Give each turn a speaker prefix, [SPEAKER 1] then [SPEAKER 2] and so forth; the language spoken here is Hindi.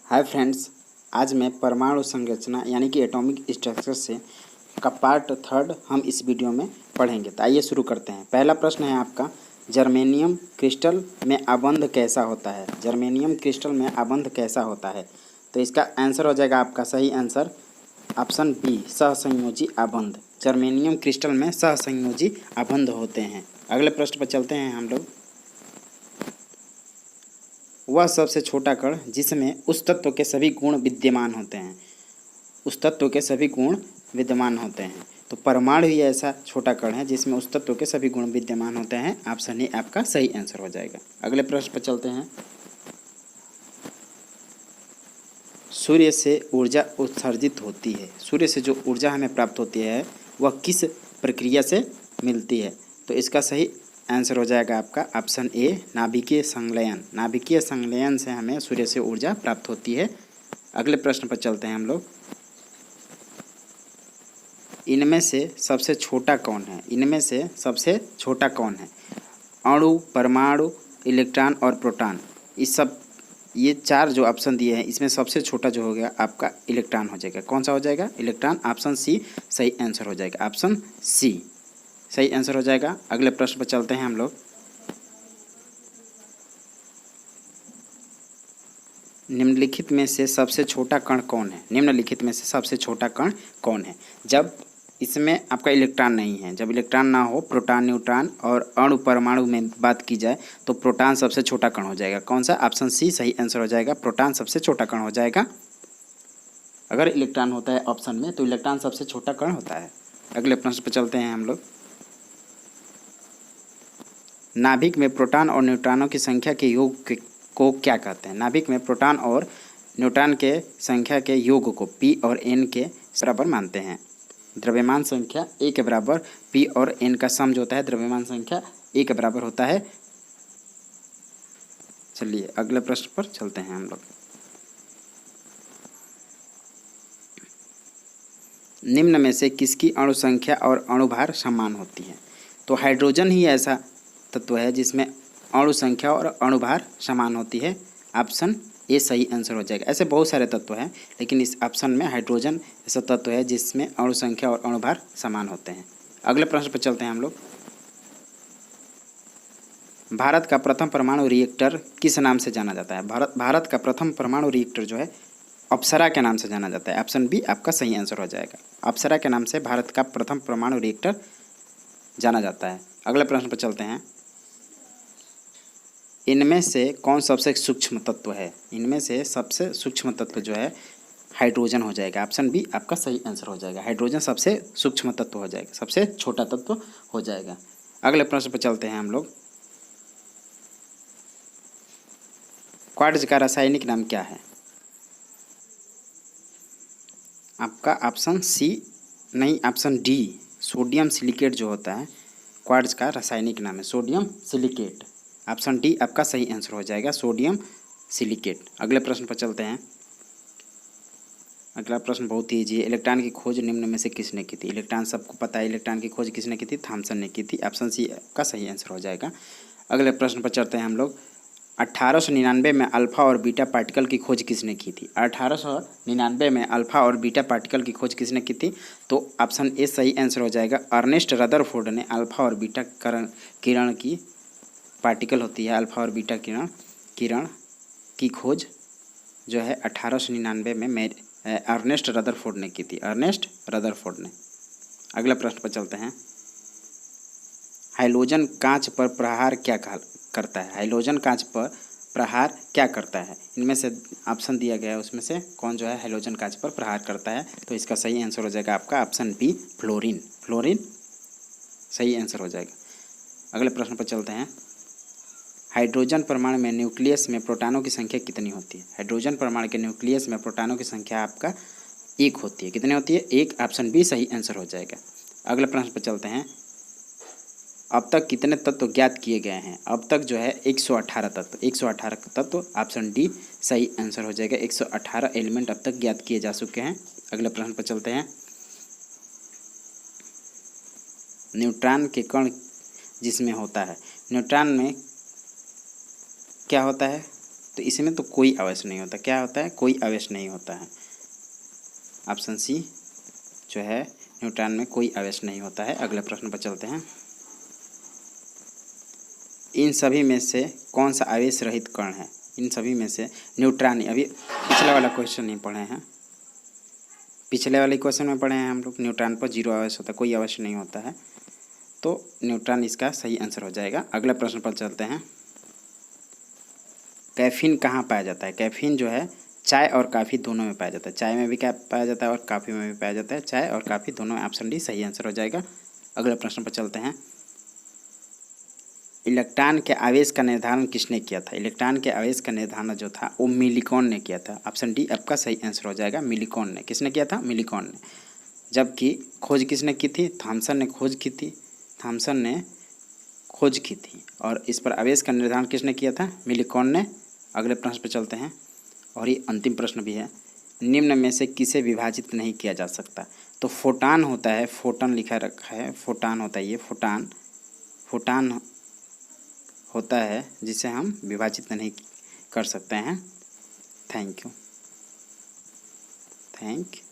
[SPEAKER 1] हाय फ्रेंड्स, आज मैं परमाणु संरचना यानी कि एटॉमिक स्ट्रक्चर से का पार्ट 3 हम इस वीडियो में पढ़ेंगे। तो आइए शुरू करते हैं। पहला प्रश्न है आपका, जर्मेनियम क्रिस्टल में आबंध कैसा होता है। जर्मेनियम क्रिस्टल में आबंध कैसा होता है, तो इसका आंसर हो जाएगा आपका सही आंसर ऑप्शन बी, सहसंयोजी आबंध। जर्मेनियम क्रिस्टल में सहसंयोजी आबंध होते हैं। अगले प्रश्न पर चलते हैं हम लोग। वह सबसे छोटा कण जिसमें उस तत्व के सभी गुण विद्यमान होते हैं। उस तत्व के सभी गुण विद्यमान होते हैं, तो परमाणु ही ऐसा छोटा कण है जिसमें उस तत्व के सभी गुण विद्यमान होते हैं। ऑप्शन ए आपका सही आंसर हो जाएगा। अगले प्रश्न पर चलते हैं। सूर्य से ऊर्जा उत्सर्जित होती है। सूर्य से जो ऊर्जा हमें प्राप्त होती है वह किस प्रक्रिया से मिलती है, तो इसका सही आंसर हो जाएगा आपका ऑप्शन ए, नाभिकीय संलयन। नाभिकीय संलयन से हमें सूर्य से ऊर्जा प्राप्त होती है। अगले प्रश्न पर चलते हैं हम लोग। इनमें से सबसे छोटा कौन है। इनमें से सबसे छोटा कौन है। अणु, परमाणु, इलेक्ट्रॉन और प्रोटॉन, इस सब ये चार जो ऑप्शन दिए हैं इसमें सबसे छोटा जो हो गया आपका इलेक्ट्रॉन हो जाएगा। कौन सा हो जाएगा, इलेक्ट्रॉन। ऑप्शन सी सही आंसर हो जाएगा। ऑप्शन सी सही आंसर हो जाएगा। अगले प्रश्न पर चलते हैं हम लोग। निम्नलिखित में से सबसे छोटा कण कौन है। निम्नलिखित में से सबसे छोटा कण कौन है। जब इसमें आपका इलेक्ट्रॉन नहीं है, जब इलेक्ट्रॉन ना हो, प्रोटॉन, न्यूट्रॉन और अणु परमाणु में बात की जाए तो प्रोटॉन सबसे छोटा कण हो जाएगा। कौन सा, ऑप्शन सी सही आंसर हो जाएगा। प्रोटॉन सबसे छोटा कण हो जाएगा। अगर इलेक्ट्रॉन होता है ऑप्शन में तो इलेक्ट्रॉन सबसे छोटा कण होता है। अगले प्रश्न पर चलते हैं हम लोग। नाभिक में प्रोटॉन और न्यूट्रॉनों की संख्या के योग को क्या कहते हैं। नाभिक में प्रोटॉन और न्यूट्रॉन के संख्या के योग को पी और एन के बराबर मानते हैं। द्रव्यमान संख्या ए के बराबर पी और एन का सम जो होता है द्रव्यमान संख्या ए के बराबर होता है। चलिए अगले प्रश्न पर चलते हैं हम लोग। निम्न में से किसकी अणु संख्या और अणुभार समान होती है। तो हाइड्रोजन ही ऐसा तत्व है जिसमें अणु संख्या और अणुभार समान होती है। ऑप्शन ए सही आंसर हो जाएगा। ऐसे बहुत सारे तत्व हैं लेकिन इस ऑप्शन में हाइड्रोजन ऐसा तत्व है जिसमें अणु संख्या और अणुभार समान होते हैं। अगले प्रश्न पर चलते हैं हम लोग। भारत का प्रथम परमाणु रिएक्टर किस नाम से जाना जाता है। भारत का प्रथम परमाणु रिएक्टर जो है अप्सरा के नाम से जाना जाता है। ऑप्शन बी आपका सही आंसर हो जाएगा। अप्सरा के नाम से भारत का प्रथम परमाणु रिएक्टर जाना जाता है। अगले प्रश्न पर चलते हैं। इनमें से कौन सबसे सूक्ष्म तत्व है। इनमें से सबसे सूक्ष्म तत्व जो है हाइड्रोजन हो जाएगा। ऑप्शन बी आपका सही आंसर हो जाएगा। हाइड्रोजन सबसे सूक्ष्म तत्व हो जाएगा, सबसे छोटा तत्व हो जाएगा। अगले प्रश्न पर चलते हैं हम लोग। क्वार्ट्ज का रासायनिक नाम क्या है। आपका ऑप्शन सी नहीं, ऑप्शन डी, सोडियम सिलिकेट जो होता है क्वार्ट्ज का रासायनिक नाम है सोडियम सिलिकेट। ऑप्शन डी आपका सही आंसर हो जाएगा, सोडियम सिलिकेट। अगले प्रश्न पर चलते हैं। अगला प्रश्न बहुत ही ईजी है। इलेक्ट्रॉन की खोज निम्न में से किसने की थी। इलेक्ट्रॉन सबको पता है, इलेक्ट्रॉन की खोज किसने की थी, थॉमसन ने की थी। ऑप्शन सी का सही आंसर हो जाएगा। अगले प्रश्न पर चलते हैं हम लोग। 1899 में अल्फा और बीटा पार्टिकल की खोज किसने की थी। 1899 में अल्फा और बीटा पार्टिकल की खोज किसने की थी, तो ऑप्शन ए सही आंसर हो जाएगा। अर्नेस्ट रदरफोर्ड ने अल्फा और बीटा किरण की पार्टिकल होती है अल्फा और बीटा किरण की खोज जो है 1899 में अर्नेस्ट रदरफोर्ड ने की थी। अर्नेस्ट रदरफोर्ड ने। अगले प्रश्न पर चलते हैं। हाइड्रोजन कांच पर प्रहार क्या करता है। हाइड्रोजन कांच पर प्रहार क्या करता है। इनमें से ऑप्शन दिया गया है उसमें से कौन जो है हाइड्रोजन कांच पर प्रहार करता है, तो इसका सही आंसर हो जाएगा आपका ऑप्शन बी, फ्लोरीन। फ्लोरीन सही आंसर हो जाएगा। अगले प्रश्न पर चलते हैं। हाइड्रोजन परमाणु में न्यूक्लियस में प्रोटॉनों की संख्या कितनी होती है। हाइड्रोजन परमाणु के न्यूक्लियस में प्रोटॉनों की संख्या आपका एक होती है। कितनी होती है, एक। ऑप्शन बी सही आंसर हो जाएगा। अगले प्रश्न पर चलते हैं। अब तक कितने तत्व ज्ञात किए गए हैं। अब तक जो है 118 तत्व। 118 तत्व, ऑप्शन डी सही आंसर हो जाएगा। 118 एलिमेंट अब तक ज्ञात किए जा चुके हैं। अगले प्रश्न पर चलते हैं। न्यूट्रॉन के कण जिसमें होता है, न्यूट्रॉन में क्या होता है, तो इसमें तो कोई आवेश नहीं होता। क्या होता है? कोई आवेश नहीं होता है। ऑप्शन सी जो है, न्यूट्रॉन में कोई आवेश नहीं होता है। अगले प्रश्न पर चलते हैं। इन सभी में से कौन सा आवेश रहित कण है? इन सभी में से न्यूट्रॉन, अभी पिछला वाला क्वेश्चन नहीं पढ़े हैं, पिछले वाले क्वेश्चन में पढ़े हैं हम लोग, न्यूट्रॉन पर जीरो आवेश होता है, कोई आवेश नहीं होता है, तो न्यूट्रॉन इसका सही आंसर हो जाएगा। अगले प्रश्न पर चलते हैं। कैफीन कहाँ पाया जाता है? कैफीन जो है चाय और काफ़ी दोनों में पाया जाता है। चाय में भी क्या पाया जाता है और काफ़ी में भी पाया जाता है। चाय और काफ़ी दोनों में, ऑप्शन डी सही आंसर हो जाएगा। अगले प्रश्न पर चलते हैं। इलेक्ट्रॉन के आवेश का निर्धारण किसने किया था? इलेक्ट्रॉन के आवेश का निर्धारण जो था वो मिलिकॉन ने किया था। ऑप्शन डी आपका सही आंसर हो जाएगा। मिलिकॉन ने, किसने किया था? मिलिकॉन ने। जबकि खोज किसने की थी? थॉमसन ने खोज की थी। थॉमसन ने खोज की थी। और इस पर आवेश का निर्धारण किसने किया था? मिलिकॉन ने। अगले प्रश्न पर चलते हैं, और ये अंतिम प्रश्न भी है। निम्न में से किसे विभाजित नहीं किया जा सकता? तो फोटान होता है, फोटन लिखा रखा है, फोटान होता है, ये फोटान, फोटान होता है जिसे हम विभाजित नहीं कर सकते हैं। Thank you.